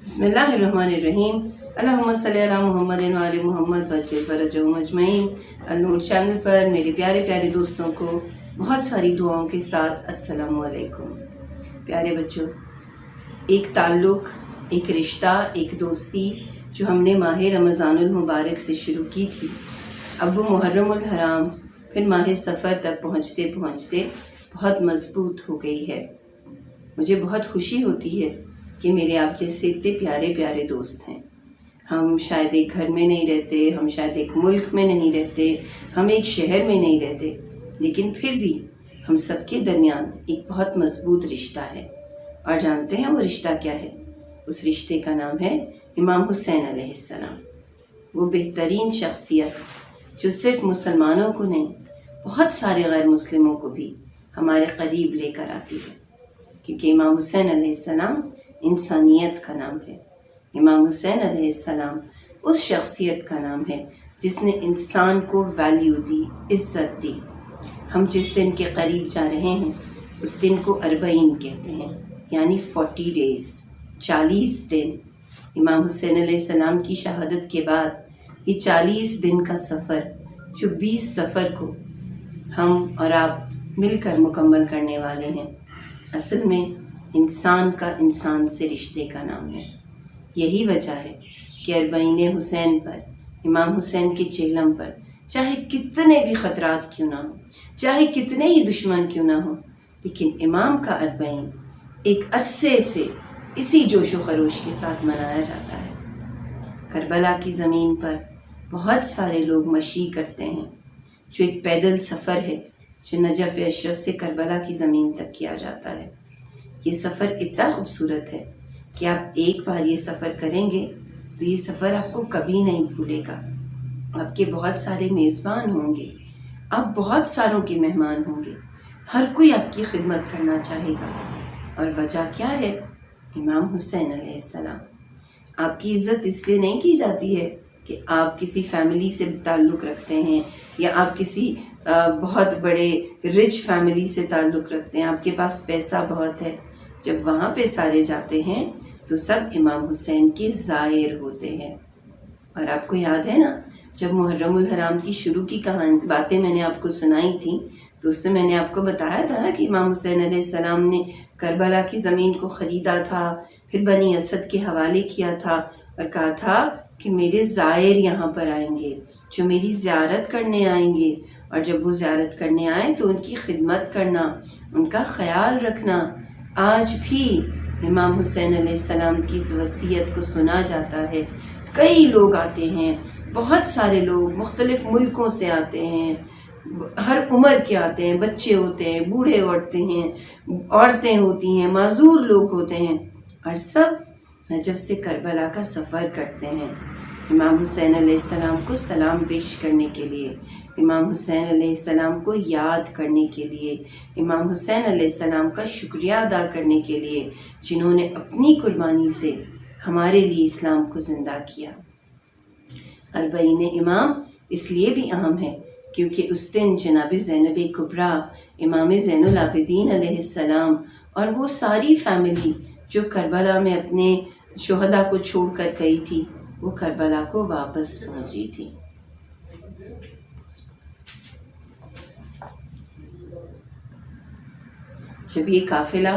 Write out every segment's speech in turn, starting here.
بسم اللہ الرحمن الرحیم۔ اللہم صلی علی محمد و آل محمد وجل فرجہم اجمعین۔ النور چینل پر میرے پیارے پیارے دوستوں کو بہت ساری دعاؤں کے ساتھ السلام علیکم۔ پیارے بچوں، ایک تعلق، ایک رشتہ، ایک دوستی جو ہم نے ماہ رمضان المبارک سے شروع کی تھی، اب وہ محرم الحرام پھر ماہ سفر تک پہنچتے پہنچتے بہت مضبوط ہو گئی ہے۔ مجھے بہت خوشی ہوتی ہے کہ میرے آپ جیسے اتنے پیارے پیارے دوست ہیں۔ ہم شاید ایک گھر میں نہیں رہتے، ہم شاید ایک ملک میں نہیں رہتے، ہم ایک شہر میں نہیں رہتے، لیکن پھر بھی ہم سب کے درمیان ایک بہت مضبوط رشتہ ہے۔ اور جانتے ہیں وہ رشتہ کیا ہے؟ اس رشتے کا نام ہے امام حسین علیہ السلام۔ وہ بہترین شخصیت جو صرف مسلمانوں کو نہیں، بہت سارے غیر مسلموں کو بھی ہمارے قریب لے کر آتی ہے، کیونکہ امام حسین علیہ السلام انسانیت کا نام ہے۔ امام حسین علیہ السلام اس شخصیت کا نام ہے جس نے انسان کو ویلیو دی، عزت دی۔ ہم جس دن کے قریب جا رہے ہیں اس دن کو اربعین کہتے ہیں، یعنی 40 ڈیز، 40 دن۔ امام حسین علیہ السلام کی شہادت کے بعد یہ 40 دن کا سفر جو 20 سفر کو ہم اور آپ مل کر مکمل کرنے والے ہیں، اصل میں انسان کا انسان سے رشتے کا نام ہے۔ یہی وجہ ہے کہ اربعین حسین پر، امام حسین کے چہلم پر، چاہے کتنے بھی خطرات کیوں نہ ہوں، چاہے کتنے ہی دشمن کیوں نہ ہوں، لیکن امام کا اربعین ایک عرصے سے اسی جوش و خروش کے ساتھ منایا جاتا ہے۔ کربلا کی زمین پر بہت سارے لوگ مشی کرتے ہیں، جو ایک پیدل سفر ہے جو نجف اشرف سے کربلا کی زمین تک کیا جاتا ہے۔ یہ سفر اتنا خوبصورت ہے کہ آپ ایک بار یہ سفر کریں گے تو یہ سفر آپ کو کبھی نہیں بھولے گا۔ آپ کے بہت سارے میزبان ہوں گے، آپ بہت ساروں کے مہمان ہوں گے، ہر کوئی آپ کی خدمت کرنا چاہے گا۔ اور وجہ کیا ہے؟ امام حسین علیہ السلام۔ آپ کی عزت اس لیے نہیں کی جاتی ہے کہ آپ کسی فیملی سے تعلق رکھتے ہیں یا آپ کسی بہت بڑے رچ فیملی سے تعلق رکھتے ہیں، آپ کے پاس پیسہ بہت ہے۔ جب وہاں پہ سارے جاتے ہیں تو سب امام حسین کے زائر ہوتے ہیں۔ اور آپ کو یاد ہے نا، جب محرم الحرام کی شروع کی باتیں میں نے آپ کو سنائی تھیں تو اس سے میں نے آپ کو بتایا تھا نا کہ امام حسین علیہ السلام نے کربلا کی زمین کو خریدا تھا، پھر بنی اسد کے حوالے کیا تھا اور کہا تھا کہ میرے زائر یہاں پر آئیں گے، جو میری زیارت کرنے آئیں گے، اور جب وہ زیارت کرنے آئیں تو ان کی خدمت کرنا، ان کا خیال رکھنا۔ آج بھی امام حسین علیہ السلام کی اس وصیت کو سنا جاتا ہے۔ کئی لوگ آتے ہیں، بہت سارے لوگ مختلف ملکوں سے آتے ہیں، ہر عمر کے آتے ہیں، بچے ہوتے ہیں، بوڑھے عورتیں ہوتی ہیں، معذور لوگ ہوتے ہیں، اور سب نجف سے کربلا کا سفر کرتے ہیں امام حسین علیہ السلام کو سلام پیش کرنے کے لیے، امام حسین علیہ السلام کو یاد کرنے کے لیے، امام حسین علیہ السلام کا شکریہ ادا کرنے کے لیے، جنہوں نے اپنی قربانی سے ہمارے لیے اسلام کو زندہ کیا۔ اربعین امام اس لیے بھی اہم ہے کیونکہ اس دن جناب زینب کبریٰ، امام زین العابدین علیہ السلام اور وہ ساری فیملی جو کربلا میں اپنے شہداء کو چھوڑ کر گئی تھی، وہ کربلا کو واپس پہنچی تھی۔ جب یہ قافلہ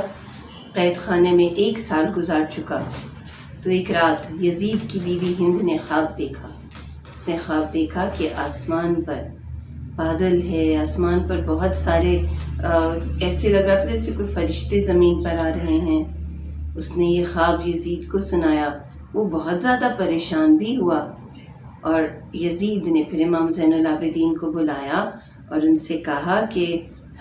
قید خانے میں 1 سال گزار چکا تو ایک رات یزید کی بیوی ہند نے خواب دیکھا۔ اس نے خواب دیکھا کہ آسمان پر بادل ہے، آسمان پر بہت سارے ایسے لگ رہا تھا جیسے کوئی فرشتے زمین پر آ رہے ہیں۔ اس نے یہ خواب یزید کو سنایا، وہ بہت زیادہ پریشان بھی ہوا، اور یزید نے پھر امام زین العابدین کو بلایا اور ان سے کہا کہ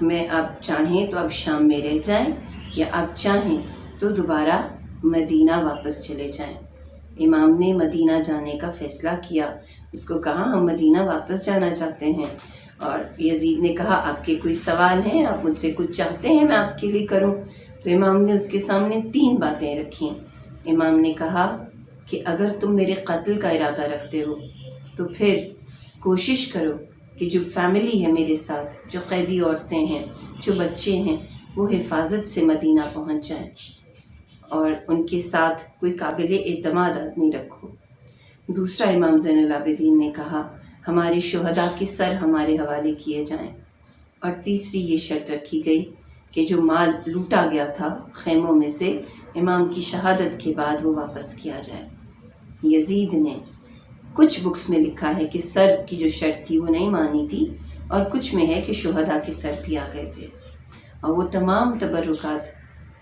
ہمیں آپ چاہیں تو آپ شام میں رہ جائیں، یا آپ چاہیں تو دوبارہ مدینہ واپس چلے جائیں۔ امام نے مدینہ جانے کا فیصلہ کیا، اس کو کہا ہم مدینہ واپس جانا چاہتے ہیں، اور یزید نے کہا آپ کے کوئی سوال ہیں، آپ مجھ سے کچھ چاہتے ہیں میں آپ کے لیے کروں؟ تو امام نے اس کے سامنے 3 باتیں رکھیں۔ امام نے کہا کہ اگر تم میرے قتل کا ارادہ رکھتے ہو تو پھر کوشش کرو کہ جو فیملی ہے میرے ساتھ، جو قیدی عورتیں ہیں، جو بچے ہیں، وہ حفاظت سے مدینہ پہنچ جائیں، اور ان کے ساتھ کوئی قابل اعتماد آدمی رکھو۔ دوسرا امام زین العابدین نے کہا ہمارے شہداء کے سر ہمارے حوالے کیے جائیں۔ اور تیسری یہ شرط رکھی گئی کہ جو مال لوٹا گیا تھا خیموں میں سے امام کی شہادت کے بعد وہ واپس کیا جائے۔ یزید نے کچھ بکس میں لکھا ہے کہ سر کی جو شرط تھی وہ نہیں مانی تھی، اور کچھ میں ہے کہ شہداء کے سر بھی آ گئے تھے، اور وہ تمام تبرکات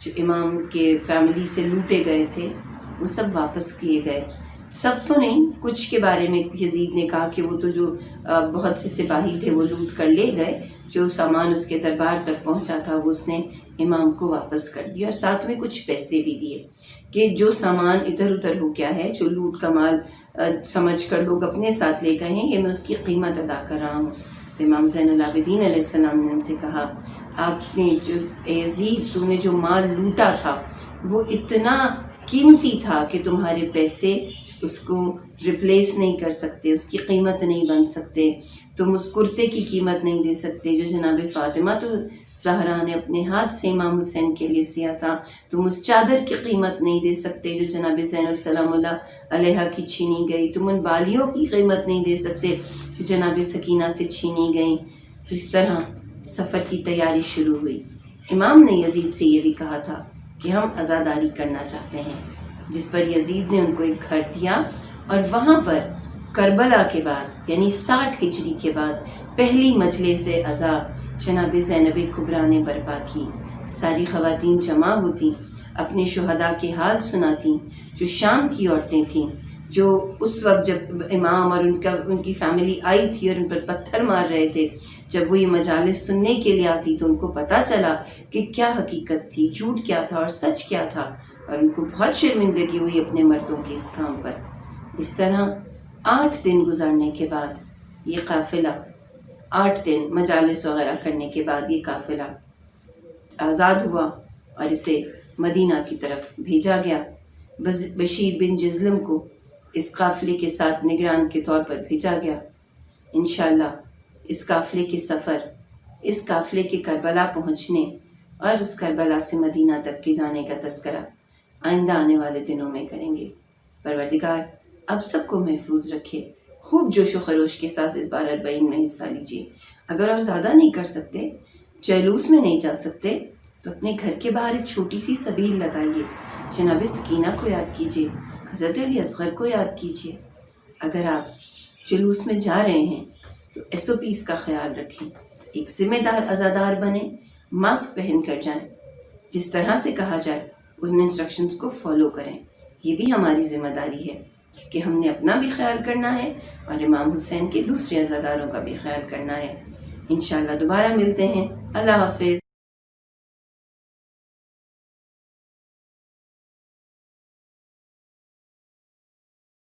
جو امام کے فیملی سے لوٹے گئے تھے وہ سب واپس کیے گئے۔ سب تو نہیں، کچھ کے بارے میں یزید نے کہا کہ وہ تو جو بہت سے سپاہی تھے وہ لوٹ کر لے گئے، جو سامان اس کے دربار تک پہنچا تھا وہ اس نے امام کو واپس کر دیا، اور ساتھ میں کچھ پیسے بھی دیے کہ جو سامان ادھر ادھر ہو گیا ہے، جو لوٹ کا مال سمجھ کر لوگ اپنے ساتھ لے گئے ہیں، یہ میں اس کی قیمت ادا کر رہا ہوں۔ تو امام زین العابدین علیہ السلام نے ان سے کہا آپ نے جو یزید تو نے جو مال لوٹا تھا وہ اتنا قیمتی تھا کہ تمہارے پیسے اس کو ریپلیس نہیں کر سکتے، اس کی قیمت نہیں بن سکتے، تم اس کرتے کی قیمت نہیں دے سکتے جو جناب فاطمہ تو زہرا نے اپنے ہاتھ سے امام حسین کے لیے سیا تھا، تم اس چادر کی قیمت نہیں دے سکتے جو جناب زینب سلام اللہ علیہا کی چھینی گئی، تم ان بالیوں کی قیمت نہیں دے سکتے جو جناب سکینہ سے چھینی گئیں۔ تو اس طرح سفر کی تیاری شروع ہوئی۔ امام نے یزید سے یہ بھی کہا تھا کہ ہم عزاداری کرنا چاہتے ہیں، جس پر یزید نے ان کو ایک گھر دیا، اور وہاں پر کربلا کے بعد یعنی 60 ہجری کے بعد پہلی مجلس عزا جناب زینب کبریٰ نے برپا کی۔ ساری خواتین جمع ہوتیں، اپنے شہداء کے حال سناتیں، جو شام کی عورتیں تھیں جو اس وقت جب امام اور ان کی فیملی آئی تھی اور ان پر پتھر مار رہے تھے، جب وہ یہ مجالس سننے کے لیے آتی تو ان کو پتہ چلا کہ کیا حقیقت تھی، جھوٹ کیا تھا اور سچ کیا تھا، اور ان کو بہت شرمندگی ہوئی اپنے مردوں کے اس کام پر۔ اس طرح 8 دن گزارنے کے بعد یہ قافلہ، 8 دن مجالس وغیرہ کرنے کے بعد یہ قافلہ آزاد ہوا اور اسے مدینہ کی طرف بھیجا گیا۔ بشیر بن جزلم کو اس قافلے کے ساتھ نگران کے طور پر بھیجا گیا۔ انشاءاللہ اس قافلے کے سفر، اس قافلے کے کربلا پہنچنے اور اس کربلا سے مدینہ تک کے جانے کا تذکرہ آئندہ آنے والے دنوں میں کریں گے۔ پروردگار آپ سب کو محفوظ رکھے، خوب جوش و خروش کے ساتھ اس بار 40 میں حصہ لیجیے۔ اگر اور زیادہ نہیں کر سکتے، جلوس میں نہیں جا سکتے، تو اپنے گھر کے باہر ایک چھوٹی سی سبیل لگائیے، جناب سکینہ کو یاد کیجیے، حضرت علی اصغر کو یاد کیجیے۔ اگر آپ جلوس میں جا رہے ہیں تو SOPs کا خیال رکھیں، ایک ذمہ دار عزادار بنیں، ماسک پہن کر جائیں، جس طرح سے کہا جائے ان انسٹرکشنز کو فالو کریں۔ یہ بھی ہماری ذمہ داری ہے کیونکہ ہم نے اپنا بھی خیال کرنا ہے اور امام حسین کے دوسرے عزاداروں کا بھی خیال کرنا ہے۔ انشاءاللہ دوبارہ ملتے ہیں۔ اللہ حافظ۔